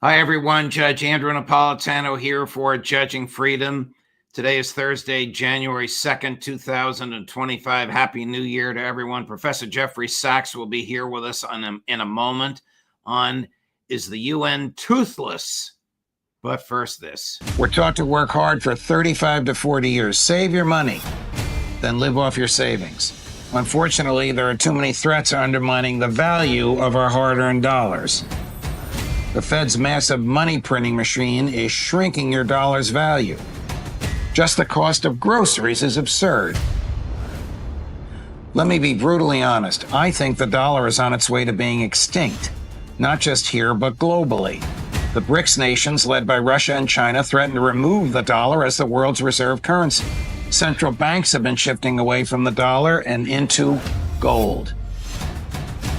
Hi, everyone. Judge Andrew Napolitano here for Judging Freedom. Today is Thursday, January 2nd, 2025. Happy New Year to everyone. Professor Jeffrey Sachs will be here with us in a moment on Is the UN Toothless? But first, this. We're taught to work hard for 35 to 40 years. Save your money, then live off your savings. Unfortunately, there are too many threats undermining the value of our hard-earned dollars. The Fed's massive money printing machine is shrinking your dollar's value. Just the cost of groceries is absurd. Let me be brutally honest. I think the dollar is on its way to being extinct, not just here, but globally. The BRICS nations, led by Russia and China, threaten to remove the dollar as the world's reserve currency. Central banks have been shifting away from the dollar and into gold.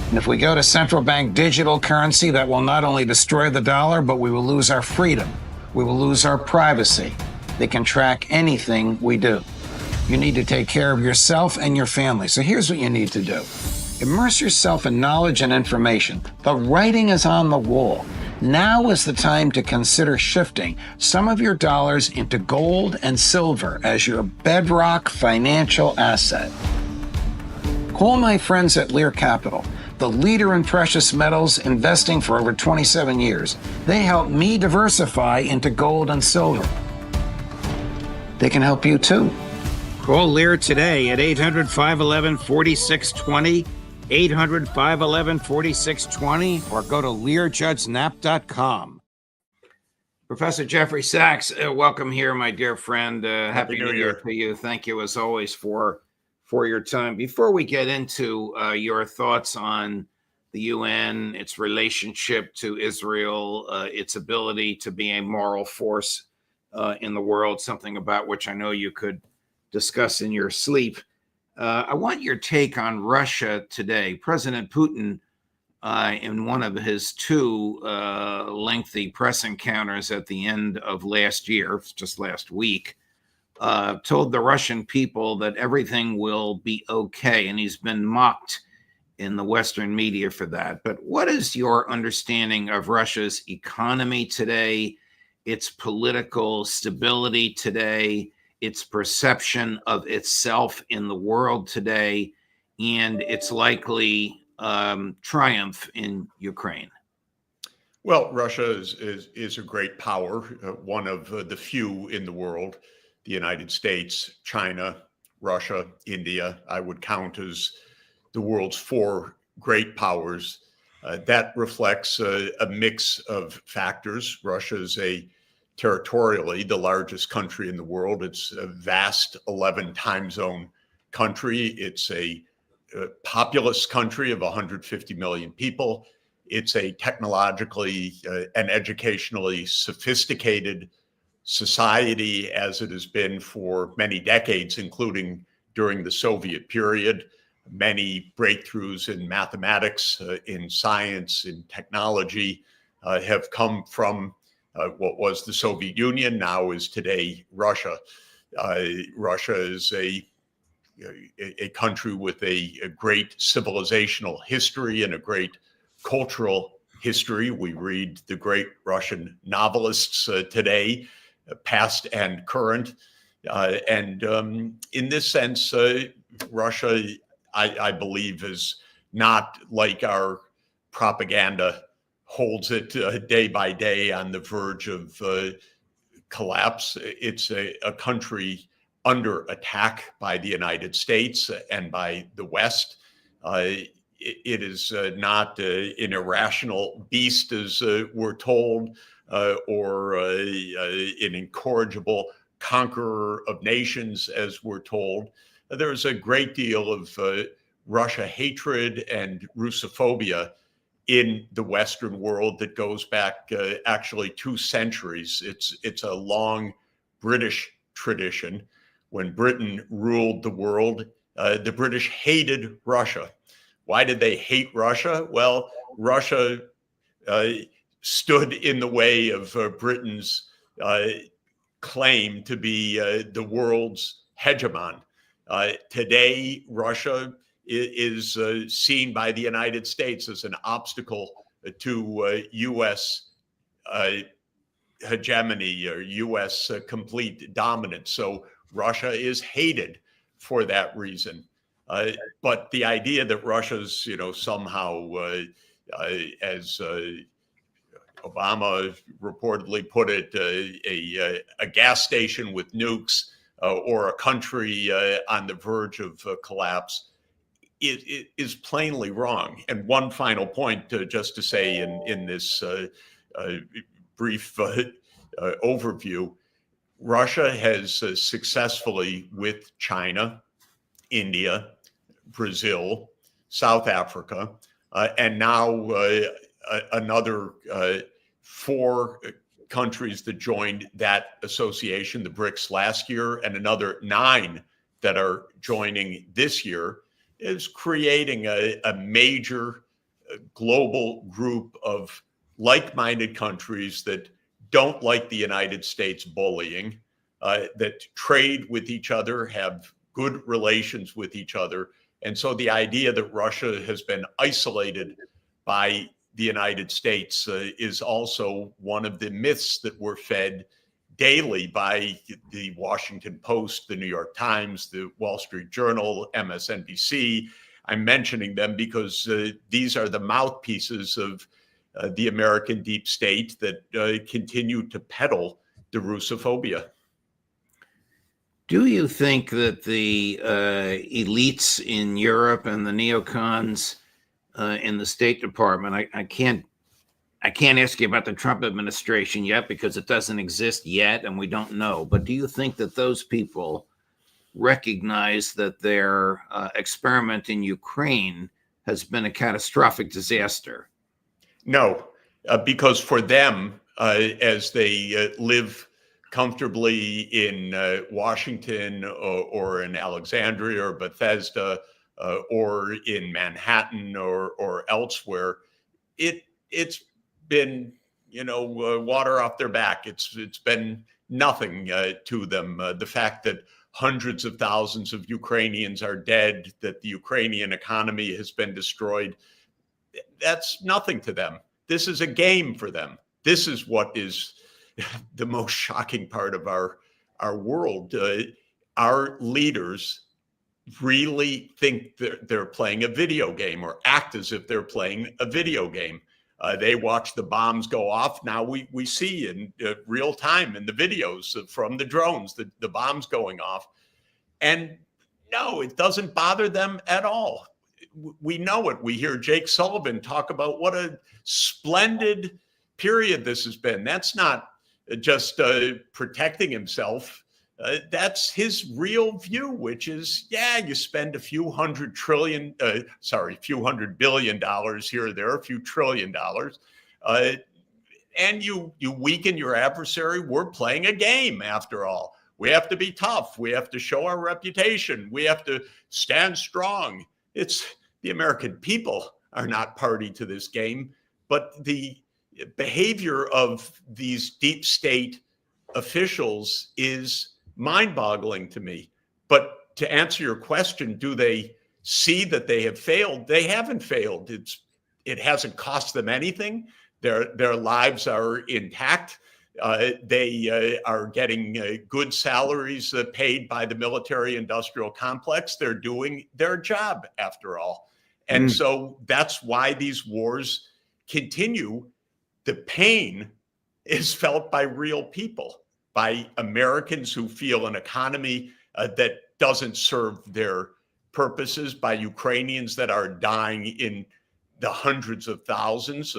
And if we go to central bank digital currency, that will not only destroy the dollar, but we will lose our freedom. We will lose our privacy. They can track anything we do. You need to take care of yourself and your family. So here's what you need to do. Immerse yourself in knowledge and information. The writing is on the wall. Now is the time to consider shifting some of your dollars into gold and silver as your bedrock financial asset. Call my friends at Lear Capital, the leader in precious metals, investing for over 27 years. They help me diversify into gold and silver. They can help you too. Call Lear today at 800-511-4620, 800-511-4620, or go to learjudgenap.com. Professor Jeffrey Sachs, welcome here, my dear friend. Happy New Year to you. Thank you, as always, for your time. Before we get into your thoughts on the UN, its relationship to Israel, its ability to be a moral force in the world, something about which I know you could discuss in your sleep, I want your take on Russia today. President Putin, in one of his two lengthy press encounters at the end of last year, just last week, told the Russian people that everything will be okay, and he's been mocked in the Western media for that. But what is your understanding of Russia's economy today, its political stability today, its perception of itself in the world today, and its likely triumph in Ukraine? Well, Russia is a great power, one of the few in the world. The United States, China, Russia, India, I would count as the world's four great powers. That reflects a mix of factors. Russia is territorially the largest country in the world. It's a vast 11 time zone country. It's a populous country of 150 million people. It's a technologically and educationally sophisticated society, as it has been for many decades, including during the Soviet period. Many breakthroughs in mathematics, in science, in technology have come from what was the Soviet Union, now is today Russia. Russia is a country with a great civilizational history and a great cultural history. We read the great Russian novelists today, past and current. And in this sense, Russia, I believe, is not like our propaganda holds it day by day on the verge of collapse. It's a country under attack by the United States and by the West. It is not an irrational beast, as we're told, or an incorrigible conqueror of nations, as we're told. There's a great deal of Russia hatred and Russophobia in the Western world that goes back actually 2 centuries. It's a long British tradition. When Britain ruled the world, the British hated Russia. Why did they hate Russia? Well, Russia stood in the way of Britain's claim to be the world's hegemon. Today, Russia is seen by the United States as an obstacle to U.S. hegemony or U.S. Complete dominance. So Russia is hated for that reason. But the idea that Russia's, somehow, as Obama reportedly put it, a gas station with nukes or a country on the verge of collapse, it is plainly wrong. And one final point, just to say in this brief overview, Russia has successfully, with China, India, Brazil, South Africa, and now another 4 countries that joined that association, the BRICS, last year, and another 9 that are joining this year, is creating a major global group of like-minded countries that don't like the United States bullying, that trade with each other, have good relations with each other. And so the idea that Russia has been isolated by the United States is also one of the myths that were fed daily by the Washington Post, the New York Times, the Wall Street Journal, MSNBC. I'm mentioning them because these are the mouthpieces of the American deep state that continue to peddle the Russophobia. Do you think that the elites in Europe and the neocons in the State Department, I can't ask you about the Trump administration yet because it doesn't exist yet and we don't know, but do you think that those people recognize that their experiment in Ukraine has been a catastrophic disaster? No, because for them, as they live comfortably in Washington or in Alexandria or Bethesda or in Manhattan or elsewhere, it's been water off their back. It's been nothing to them. The fact that hundreds of thousands of Ukrainians are dead, that the Ukrainian economy has been destroyed, that's nothing to them. This is a game for them. This is what is the most shocking part of our world. Our leaders really think they're playing a video game or act as if they're playing a video game. They watch the bombs go off. Now we see in real time in the videos from the drones, the bombs going off. And no, it doesn't bother them at all. We know it. We hear Jake Sullivan talk about what a splendid period this has been. That's not just protecting himself. That's his real view, which is, you spend a few hundred billion dollars here or there, a few trillion dollars, and you weaken your adversary. We're playing a game after all. We have to be tough. We have to show our reputation. We have to stand strong. It's the American people are not party to this game, but the behavior of these deep state officials is mind-boggling to me. But to answer your question, do they see that they have failed? They haven't failed. It hasn't cost them anything. Their lives are intact. They are getting good salaries paid by the military-industrial complex. They're doing their job, after all. And so that's why these wars continue. The pain is felt by real people, by Americans who feel an economy that doesn't serve their purposes, by Ukrainians that are dying in the hundreds of thousands,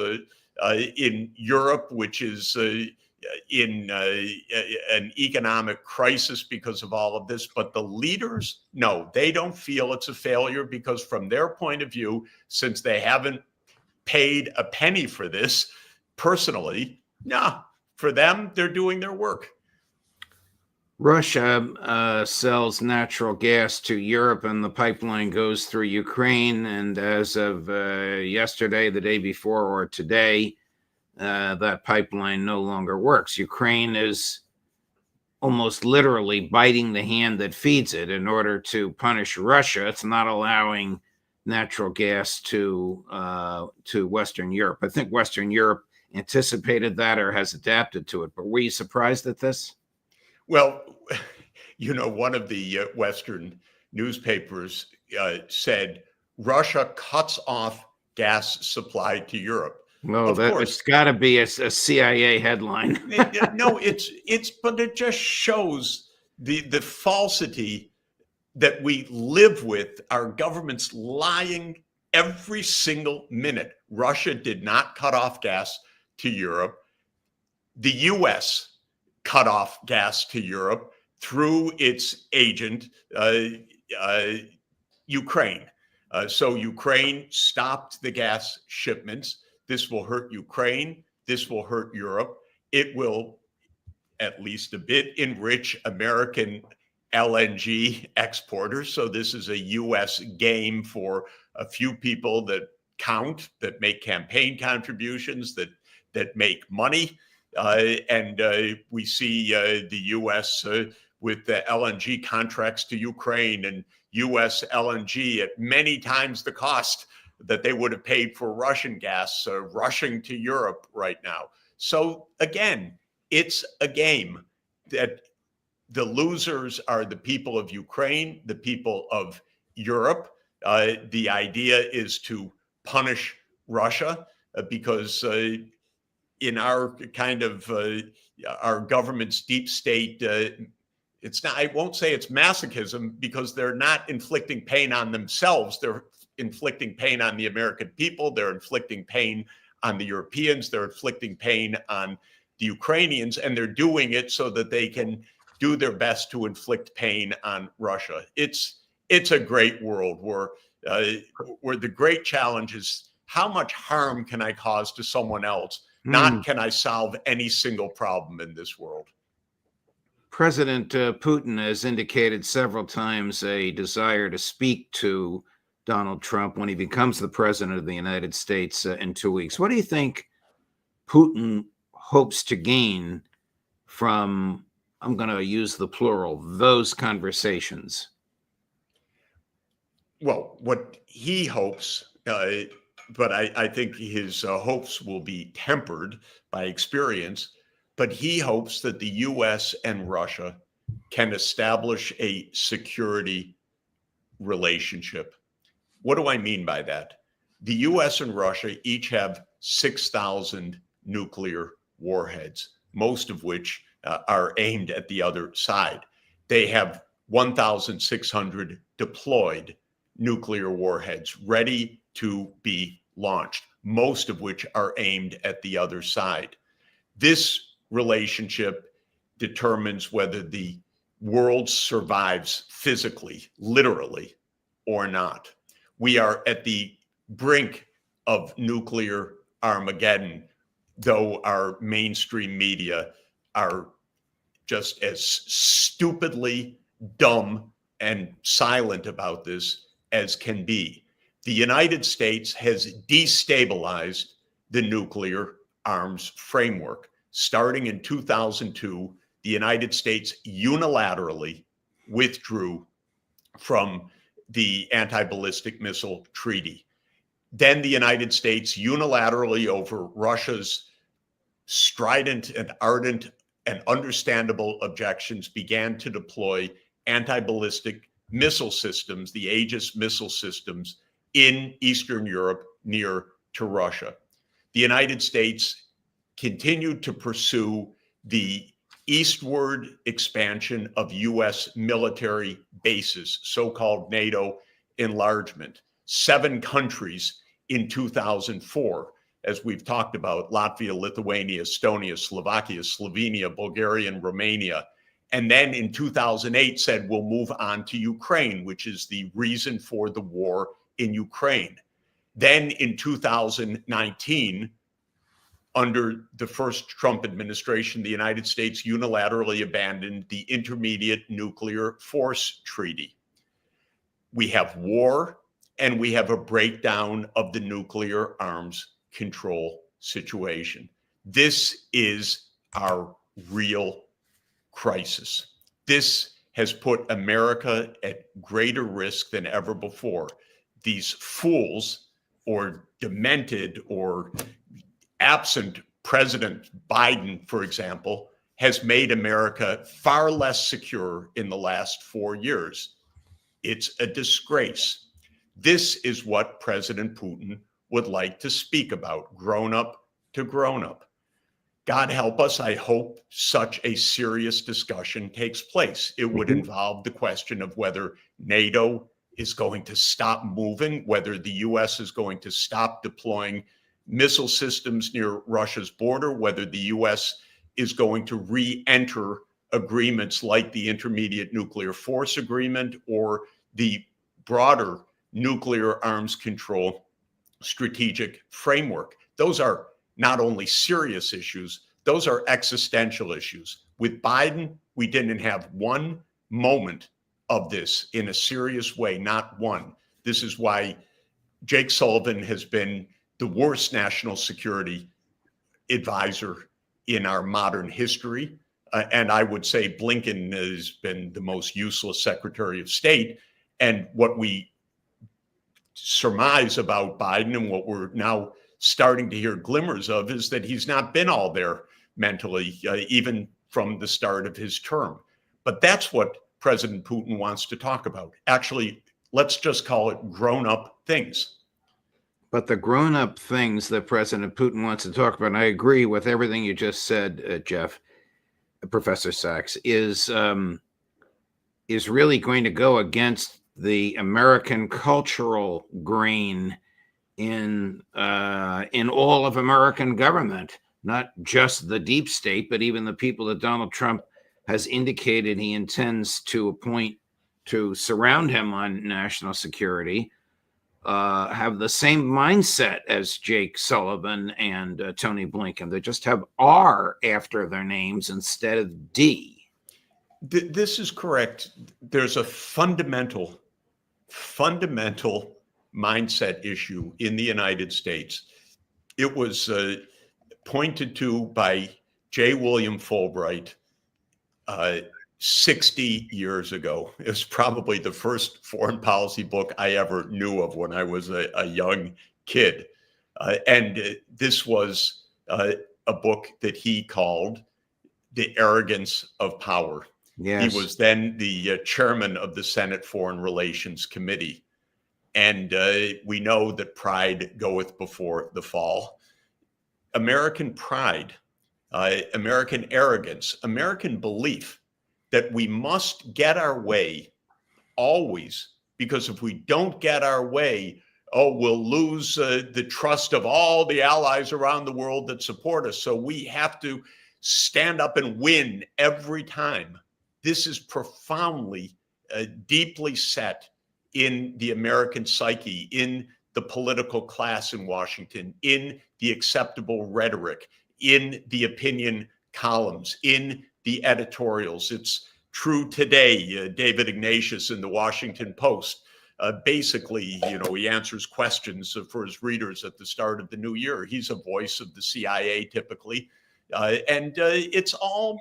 in Europe, which is in an economic crisis because of all of this. But the leaders, no, they don't feel it's a failure because from their point of view, since they haven't paid a penny for this personally, for them, they're doing their work. Russia sells natural gas to Europe and the pipeline goes through Ukraine. And as of yesterday, the day before, or today, that pipeline no longer works. Ukraine is almost literally biting the hand that feeds it in order to punish Russia. It's not allowing natural gas to Western Europe. I think Western Europe anticipated that or has adapted to it. But were you surprised at this? Well, one of the Western newspapers said Russia cuts off gas supply to Europe. No, Of course, it's got to be a CIA headline. No, but it just shows the falsity that we live with. Our government's lying every single minute. Russia did not cut off gas to Europe. The U.S. cut off gas to Europe through its agent, Ukraine. So Ukraine stopped the gas shipments. This will hurt Ukraine. This will hurt Europe. It will, at least a bit, enrich American LNG exporters. So this is a U.S. game for a few people that count, that make campaign contributions, that make money. And we see the U.S. With the LNG contracts to Ukraine and U.S. LNG at many times the cost that they would have paid for Russian gas rushing to Europe right now. So again, it's a game that the losers are the people of Ukraine, the people of Europe. The idea is to punish Russia because in our kind of our government's deep state, it's not, I won't say it's masochism because they're not inflicting pain on themselves. They're inflicting pain on the American people. They're inflicting pain on the Europeans. They're inflicting pain on the Ukrainians, and they're doing it so that they can do their best to inflict pain on Russia. It's a great world where the great challenge is how much harm can I cause to someone else? Not can I solve any single problem in this world. President Putin has indicated several times a desire to speak to Donald Trump when he becomes the president of the United States in 2 weeks. What do you think Putin hopes to gain from, I'm going to use the plural, those conversations? Well, what he hopes, but I think his hopes will be tempered by experience, but he hopes that the U.S. and Russia can establish a security relationship. What do I mean by that? The U.S. and Russia each have 6,000 nuclear warheads, most of which are aimed at the other side. They have 1,600 deployed nuclear warheads ready to be launched, most of which are aimed at the other side. This relationship determines whether the world survives physically, literally, or not. We are at the brink of nuclear Armageddon, though our mainstream media are just as stupidly dumb and silent about this as can be. The United States has destabilized the nuclear arms framework. Starting in 2002, the United States unilaterally withdrew from the anti-ballistic missile treaty. Then the United States unilaterally, over Russia's strident and ardent and understandable objections, began to deploy anti-ballistic missile systems, the Aegis missile systems, in Eastern Europe near to Russia. The United States continued to pursue the eastward expansion of U.S. military bases, so-called NATO enlargement. 7 countries in 2004, as we've talked about: Latvia, Lithuania, Estonia, Slovakia, Slovenia, Bulgaria, and Romania. And then in 2008 said, we'll move on to Ukraine, which is the reason for the war in Ukraine. Then in 2019, under the first Trump administration, the United States unilaterally abandoned the Intermediate Nuclear Force Treaty. We have war, and we have a breakdown of the nuclear arms control situation. This is our real crisis. This has put America at greater risk than ever before. These fools, or demented or absent President Biden, for example, has made America far less secure in the last 4 years. It's a disgrace. This is what President Putin would like to speak about, grown up to grown up. God help us, I hope such a serious discussion takes place. It would involve the question of whether NATO is going to stop moving, whether the US is going to stop deploying missile systems near Russia's border, whether the US is going to re-enter agreements like the Intermediate Nuclear Force Agreement or the broader nuclear arms control strategic framework. Those are not only serious issues, those are existential issues. With Biden, we didn't have one moment of this in a serious way, not one. This is why Jake Sullivan has been the worst national security advisor in our modern history. And I would say Blinken has been the most useless Secretary of State. And what we surmise about Biden and what we're now starting to hear glimmers of is that he's not been all there mentally, even from the start of his term. But that's what President Putin wants to talk about. Actually, let's just call it grown-up things. But the grown-up things that President Putin wants to talk about, and I agree with everything you just said, Jeff, Professor Sachs, is really going to go against the American cultural grain in all of American government, not just the deep state, but even the people that Donald Trump has indicated he intends to appoint to surround him on national security, have the same mindset as Jake Sullivan and Tony Blinken. They just have R after their names instead of D. This is correct. There's a fundamental mindset issue in the United States. It was pointed to by J. William Fulbright 60 years ago. It was probably the first foreign policy book I ever knew of when I was a young kid. And this was a book that he called The Arrogance of Power. Yes. He was then the chairman of the Senate Foreign Relations Committee. And we know that pride goeth before the fall. American pride, American arrogance, American belief that we must get our way always, because if we don't get our way, we'll lose the trust of all the allies around the world that support us. So we have to stand up and win every time. This is profoundly, deeply set in the American psyche, in the political class in Washington, in the acceptable rhetoric, in the opinion columns, in the editorials. It's true today. David Ignatius in the Washington Post, basically, he answers questions for his readers at the start of the new year. He's a voice of the CIA typically. And it's all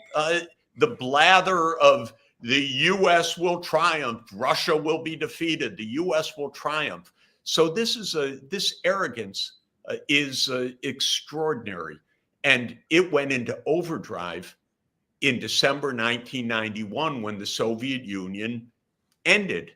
the blather of the U.S. will triumph, Russia will be defeated, the U.S. will triumph. So this arrogance is extraordinary. And it went into overdrive in December 1991 when the Soviet Union ended.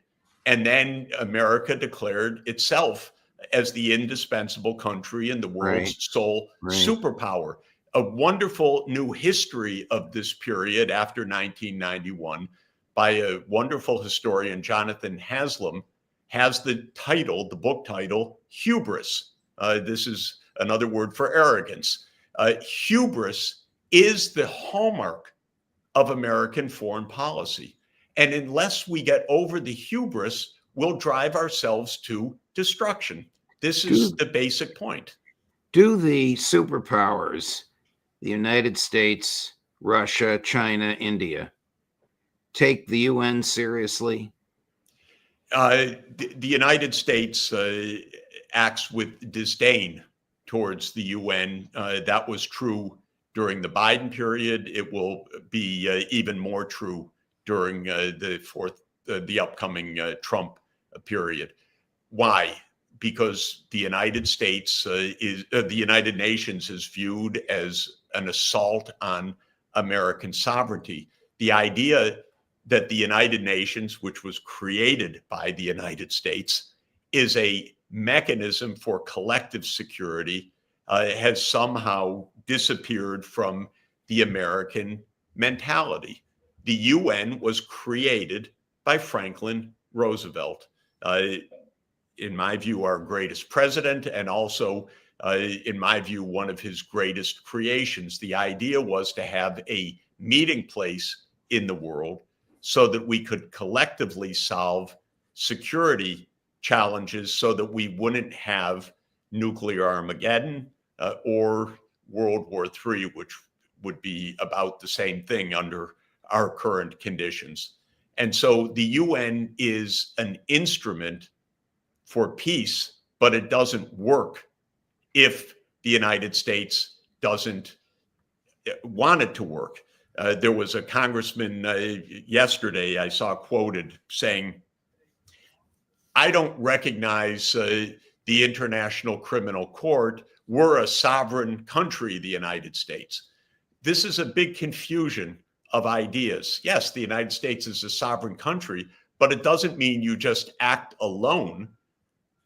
And then America declared itself as the indispensable country and the world's sole superpower. A wonderful new history of this period after 1991 by a wonderful historian, Jonathan Haslam, has the book title, Hubris. This is another word for arrogance. Hubris is the hallmark of American foreign policy. And unless we get over the hubris, we'll drive ourselves to destruction. This is the basic point. Do the superpowers, the United States, Russia, China, India, take the UN seriously? The United States acts with disdain towards the UN. That was true during the Biden period. It will be even more true during the upcoming Trump period. Why? because the United States the United Nations is viewed as an assault on American sovereignty. The idea that the United Nations, which was created by the United States, is a mechanism for collective security has somehow disappeared from the American mentality. The UN was created by Franklin Roosevelt. In my view, our greatest president, and also, in my view, one of his greatest creations. The idea was to have a meeting place in the world so that we could collectively solve security challenges so that we wouldn't have nuclear Armageddon or World War III, which would be about the same thing under our current conditions. And so the UN is an instrument for peace, but it doesn't work if the United States doesn't want it to work. There was a congressman yesterday I saw quoted saying, "I don't recognize the International Criminal Court. We're a sovereign country, the United States." This is a big confusion of ideas. Yes, the United States is a sovereign country, but it doesn't mean you just act alone.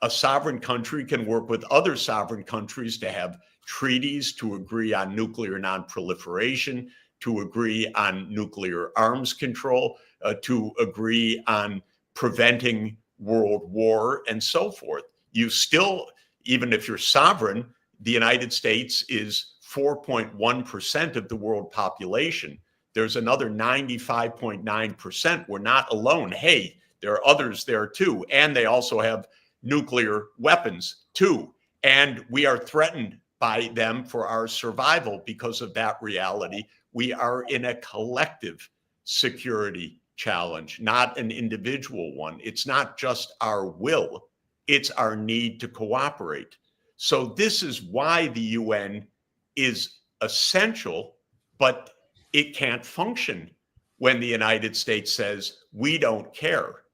A sovereign country can work with other sovereign countries to have treaties, to agree on nuclear non-proliferation, to agree on nuclear arms control, to agree on preventing world war, and so forth. You still, even if you're sovereign, the United States is 4.1% of the world population. There's another 95.9%. We're not alone. Hey, there are others there too. And they also have nuclear weapons too. And we are threatened by them for our survival because of that reality. We are in a collective security challenge, not an individual one. It's not just our will, it's our need to cooperate. So this is why the UN is essential, but it can't function when the United States says, we don't care.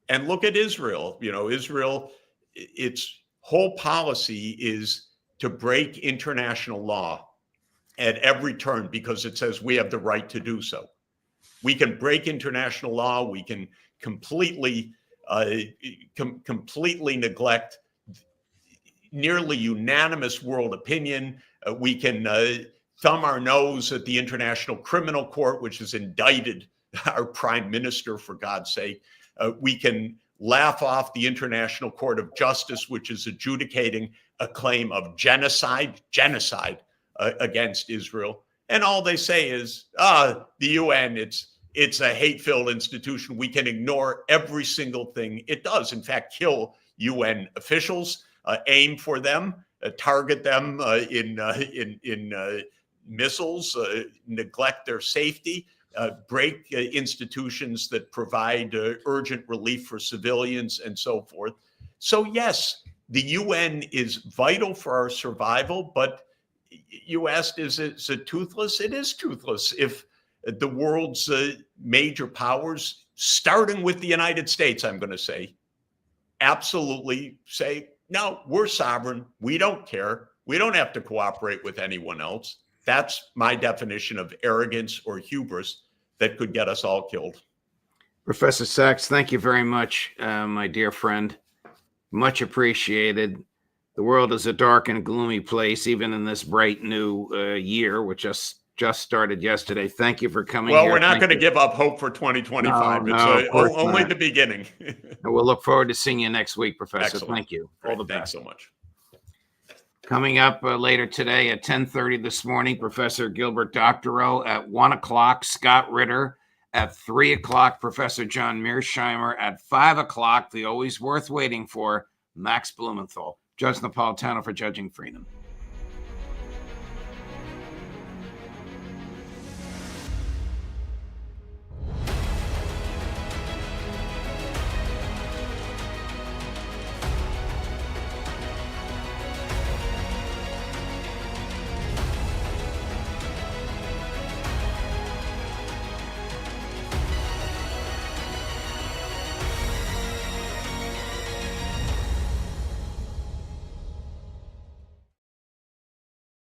And look at Israel. You know, Israel, its whole policy is to break international law at every turn because it says we have the right to do so. We can break international law. We can completely neglect nearly unanimous world opinion. We can thumb our nose at the International Criminal Court, which has indicted our prime minister, for God's sake. We can laugh off the International Court of Justice, which is adjudicating a claim of genocide against Israel. And all they say is, the UN, it's a hate-filled institution. We can ignore every single thing it does. In fact, kill UN officials, aim for them, target them in missiles, neglect their safety, break institutions that provide urgent relief for civilians, and so forth. So yes, the UN is vital for our survival, but you asked, is it toothless? It is toothless. If the world's major powers, starting with the United States, I'm going to say, absolutely say, no, we're sovereign. We don't care. We don't have to cooperate with anyone else. That's my definition of arrogance or hubris that could get us all killed. Professor Sachs, thank you very much, my dear friend. Much appreciated. The world is a dark and gloomy place, even in this bright new year, which just started yesterday. Thank you for coming. Well, we're not going to give up hope for 2025. It's only the beginning. We'll look forward to seeing you next week, Professor. Excellent. Thank you. All the best. Thanks so much. Coming up later today at 10:30 this morning, Professor Gilbert Doctorow. At 1 o'clock, Scott Ritter. At 3 o'clock, Professor John Mearsheimer. At 5 o'clock, the always worth waiting for, Max Blumenthal. Judge Napolitano for Judging Freedom.